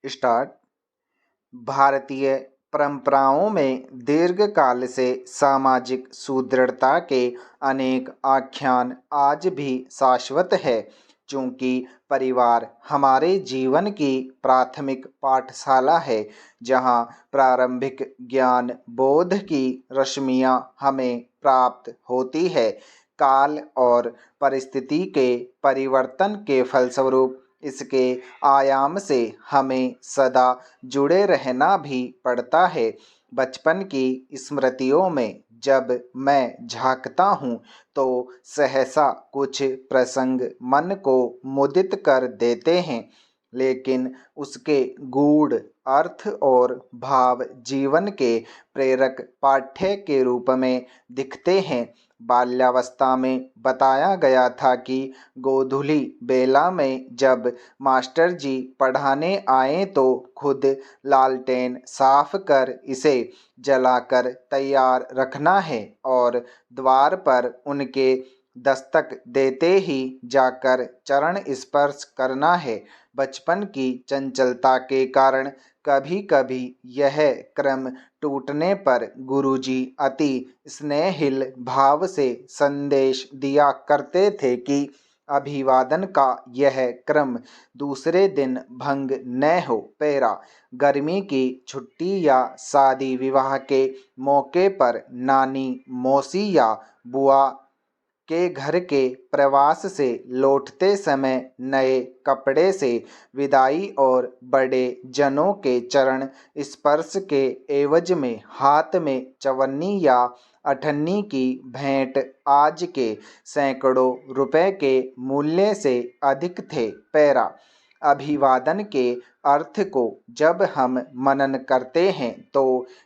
Start. भारतीय परंपराओं में दीर्घकाल से सामाजिक सुदृढ़ता के अनेक आख्यान आज भी शाश्वत है। चूंकि परिवार हमारे जीवन की प्राथमिक पाठशाला है, जहां प्रारंभिक ज्ञान बोध की रश्मियां हमें प्राप्त होती है, काल और परिस्थिति के परिवर्तन के फलस्वरूप इसके आयाम से हमें सदा जुड़े रहना भी पड़ता है। बचपन की स्मृतियों में जब मैं झांकता हूँ तो सहसा कुछ प्रसंग मन को मुदित कर देते हैं, लेकिन उसके गूढ़ अर्थ और भाव जीवन के प्रेरक पाठ्य के रूप में दिखते हैं। बाल्यावस्था में बताया गया था कि गोधूली बेला में जब मास्टर जी पढ़ाने आए तो खुद लालटेन साफ कर इसे जलाकर तैयार रखना है और द्वार पर उनके दस्तक देते ही जाकर चरण स्पर्श करना है। बचपन की चंचलता के कारण कभी कभी यह क्रम टूटने पर गुरुजी अति स्नेहिल भाव से संदेश दिया करते थे कि अभिवादन का यह क्रम दूसरे दिन भंग न हो। पैरा। गर्मी की छुट्टी या शादी विवाह के मौके पर नानी, मौसी या बुआ के घर के प्रवास से लौटते समय नए कपड़े से विदाई और बड़े जनों के चरण स्पर्श के एवज में हाथ में चवन्नी या अठन्नी की भेंट आज के सैकड़ों रुपए के मूल्य से अधिक थे। पैरा। अभिवादन के अर्थ को जब हम मनन करते हैं तो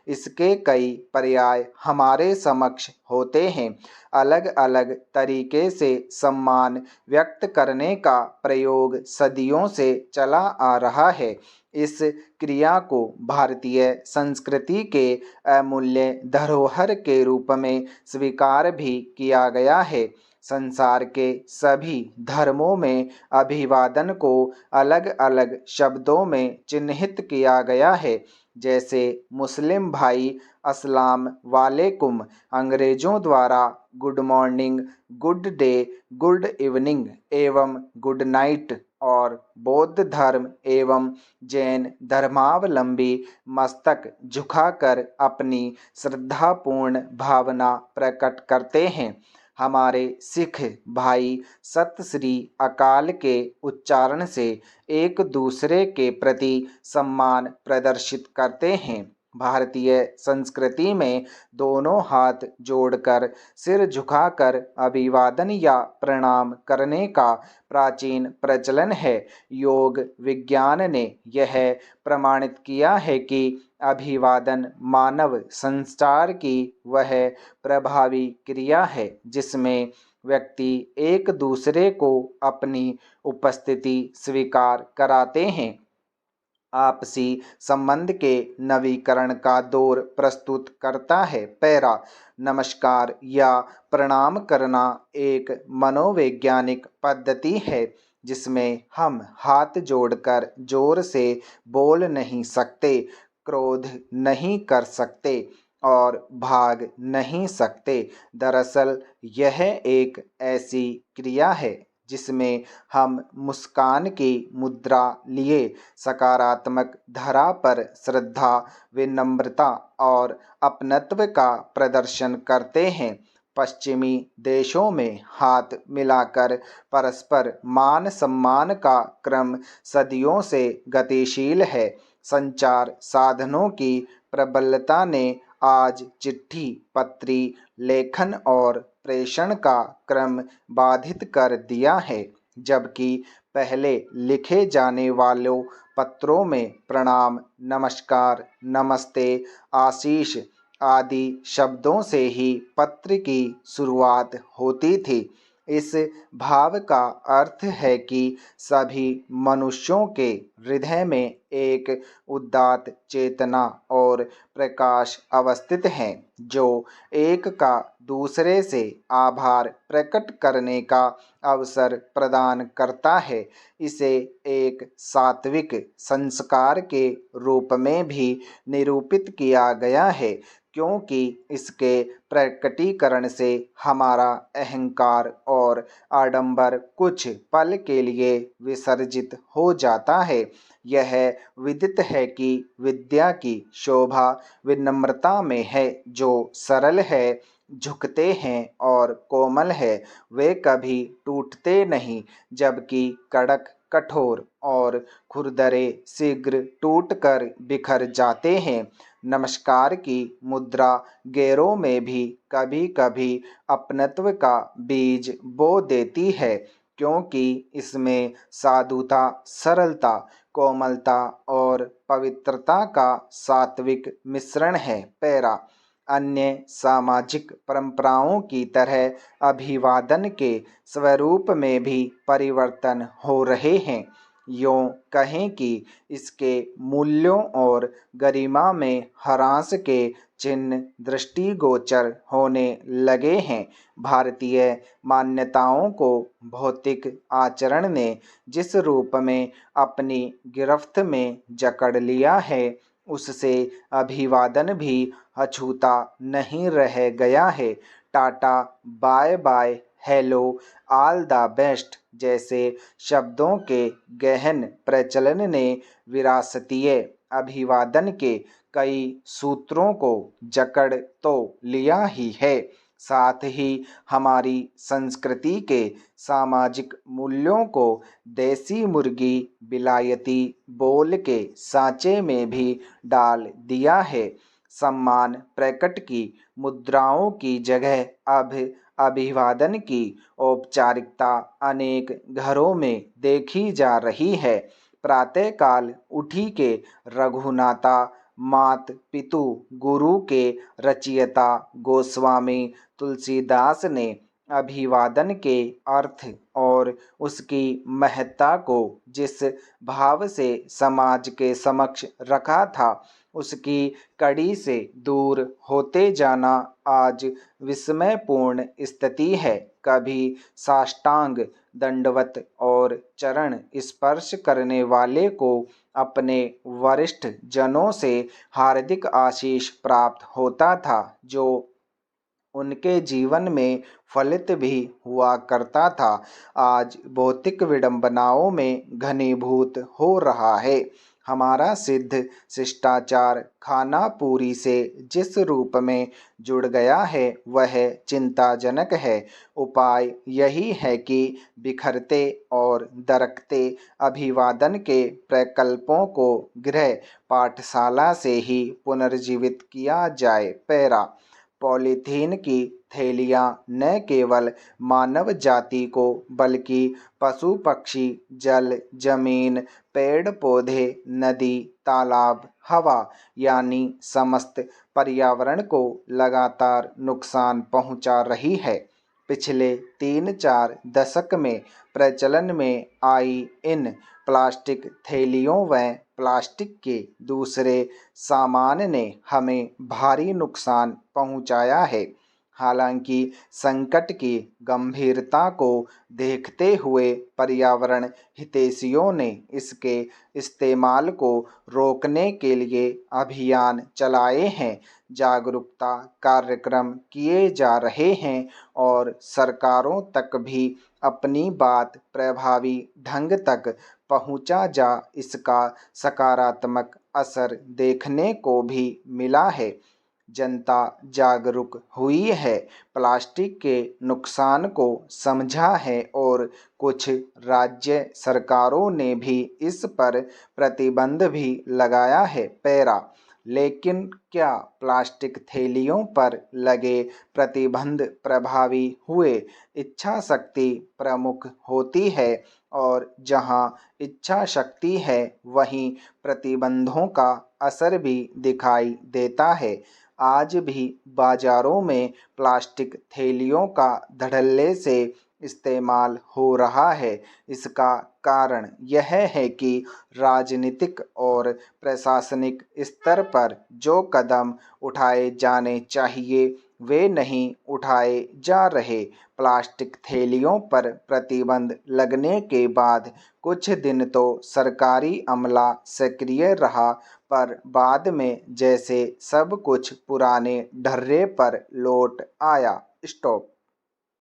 इसके कई पर्याय हमारे समक्ष होते हैं। अलग अलग तरीके से सम्मान व्यक्त करने का प्रयोग सदियों से चला आ रहा है। इस क्रिया को भारतीय संस्कृति के अमूल्य धरोहर के रूप में स्वीकार भी किया गया है। संसार के सभी धर्मों में अभिवादन को अलग अलग शब्दों में चिन्हित किया गया है, जैसे मुस्लिम भाई अस्सलाम वालेकुम, अंग्रेजों द्वारा good morning, good day, good evening एवं गुड नाइट, और बौद्ध धर्म एवं जैन धर्मावलंबी मस्तक झुकाकर अपनी श्रद्धापूर्ण भावना प्रकट करते हैं। हमारे सिख भाई सत श्री अकाल के उच्चारण से एक दूसरे के प्रति सम्मान प्रदर्शित करते हैं। भारतीय संस्कृति में दोनों हाथ जोड़कर सिर झुकाकर अभिवादन या प्रणाम करने का प्राचीन प्रचलन है। योग विज्ञान ने यह प्रमाणित किया है कि अभिवादन मानव संचार की वह प्रभावी क्रिया है जिसमें व्यक्ति एक दूसरे को अपनी उपस्थिति स्वीकार कराते हैं। आपसी संबंध के नवीकरण का दौर प्रस्तुत करता है। पैरा। नमस्कार या प्रणाम करना एक मनोवैज्ञानिक पद्धति है जिसमें हम हाथ जोड़कर जोर से बोल नहीं सकते, क्रोध नहीं कर सकते और भाग नहीं सकते। दरअसल यह एक ऐसी क्रिया है जिसमें हम मुस्कान की मुद्रा लिए सकारात्मक धारा पर श्रद्धा, विनम्रता और अपनत्व का प्रदर्शन करते हैं। पश्चिमी देशों में हाथ मिलाकर परस्पर मान सम्मान का क्रम सदियों से गतिशील है। संचार साधनों की प्रबलता ने आज चिट्ठी, पत्री, लेखन और प्रेषण का क्रम बाधित कर दिया है, जबकि पहले लिखे जाने वालों पत्रों में प्रणाम, नमस्कार, नमस्ते, आशीष आदि शब्दों से ही पत्र की शुरुआत होती थी। इस भाव का अर्थ है कि सभी मनुष्यों के हृदय में एक उदात्त चेतना और प्रकाश अवस्थित है, जो एक का दूसरे से आभार प्रकट करने का अवसर प्रदान करता है। इसे एक सात्विक संस्कार के रूप में भी निरूपित किया गया है, क्योंकि इसके प्रकटीकरण से हमारा अहंकार और आडंबर कुछ पल के लिए विसर्जित हो जाता है। यह विदित है कि विद्या की शोभा विनम्रता में है। जो सरल है, झुकते हैं और कोमल है, वे कभी टूटते नहीं, जबकि कड़क, कठोर और खुरदरे शीघ्र टूटकर बिखर जाते हैं। नमस्कार की मुद्रा गैरों में भी कभी कभी अपनत्व का बीज बो देती है, क्योंकि इसमें साधुता, सरलता, कोमलता और पवित्रता का सात्विक मिश्रण है। पैरा। अन्य सामाजिक परंपराओं की तरह अभिवादन के स्वरूप में भी परिवर्तन हो रहे हैं। यूँ कहें कि इसके मूल्यों और गरिमा में ह्रास के चिन्ह दृष्टिगोचर होने लगे हैं। भारतीय मान्यताओं को भौतिक आचरण ने जिस रूप में अपनी गिरफ्त में जकड़ लिया है, उससे अभिवादन भी अछूता नहीं रह गया है। Tata, bye bye, hello, all the best जैसे शब्दों के गहन प्रचलन ने विरासतीय अभिवादन के कई सूत्रों को जकड़ तो लिया ही है, साथ ही हमारी संस्कृति के सामाजिक मूल्यों को देसी मुर्गी विलायती बोल के सांचे में भी डाल दिया है। सम्मान प्रकट की मुद्राओं की जगह अब अभिवादन की औपचारिकता अनेक घरों में देखी जा रही है। प्रातःकाल उठी के रघुनाथा, मात पितु गुरु के रचयिता गोस्वामी तुलसीदास ने अभिवादन के अर्थ और उसकी महत्ता को जिस भाव से समाज के समक्ष रखा था, उसकी कड़ी से दूर होते जाना आज विस्मयपूर्ण स्थिति है। कभी साष्टांग दंडवत और चरण स्पर्श करने वाले को अपने वरिष्ठ जनों से हार्दिक आशीष प्राप्त होता था, जो उनके जीवन में फलित भी हुआ करता था, आज भौतिक विडंबनाओं में घनीभूत हो रहा है। हमारा सिद्ध शिष्टाचार खाना पूरी से जिस रूप में जुड़ गया है, वह चिंताजनक है। उपाय यही है कि बिखरते और दरकते अभिवादन के प्रकल्पों को गृह पाठशाला से ही पुनर्जीवित किया जाए। पैरा। पॉलीथीन की थैलियाँ न केवल मानव जाति को बल्कि पशु पक्षी, जल, जमीन, पेड़ पौधे, नदी, तालाब, हवा यानी समस्त पर्यावरण को लगातार नुकसान पहुंचा रही है। पिछले 3-4 दशक में प्रचलन में आई इन प्लास्टिक थैलियों व प्लास्टिक के दूसरे सामान ने हमें भारी नुकसान पहुंचाया है। हालांकि संकट की गंभीरता को देखते हुए पर्यावरण हितैषियों ने इसके इस्तेमाल को रोकने के लिए अभियान चलाए हैं, जागरूकता कार्यक्रम किए जा रहे हैं और सरकारों तक भी अपनी बात प्रभावी ढंग तक पहुंचा जा इसका सकारात्मक असर देखने को भी मिला है। जनता जागरूक हुई है, प्लास्टिक के नुकसान को समझा है और कुछ राज्य सरकारों ने भी इस पर प्रतिबंध भी लगाया है। पैरा। लेकिन क्या प्लास्टिक थैलियों पर लगे प्रतिबंध प्रभावी हुए? इच्छा शक्ति प्रमुख होती है और जहां इच्छा शक्ति है, वहीं प्रतिबंधों का असर भी दिखाई देता है। आज भी बाजारों में प्लास्टिक थैलियों का धड़ल्ले से इस्तेमाल हो रहा है। इसका कारण यह है कि राजनीतिक और प्रशासनिक स्तर पर जो कदम उठाए जाने चाहिए वे नहीं उठाए जा रहे। प्लास्टिक थैलियों पर प्रतिबंध लगने के बाद कुछ दिन तो सरकारी अमला सक्रिय रहा, पर बाद में जैसे सब कुछ पुराने ढर्रे पर लौट आया। स्टॉप।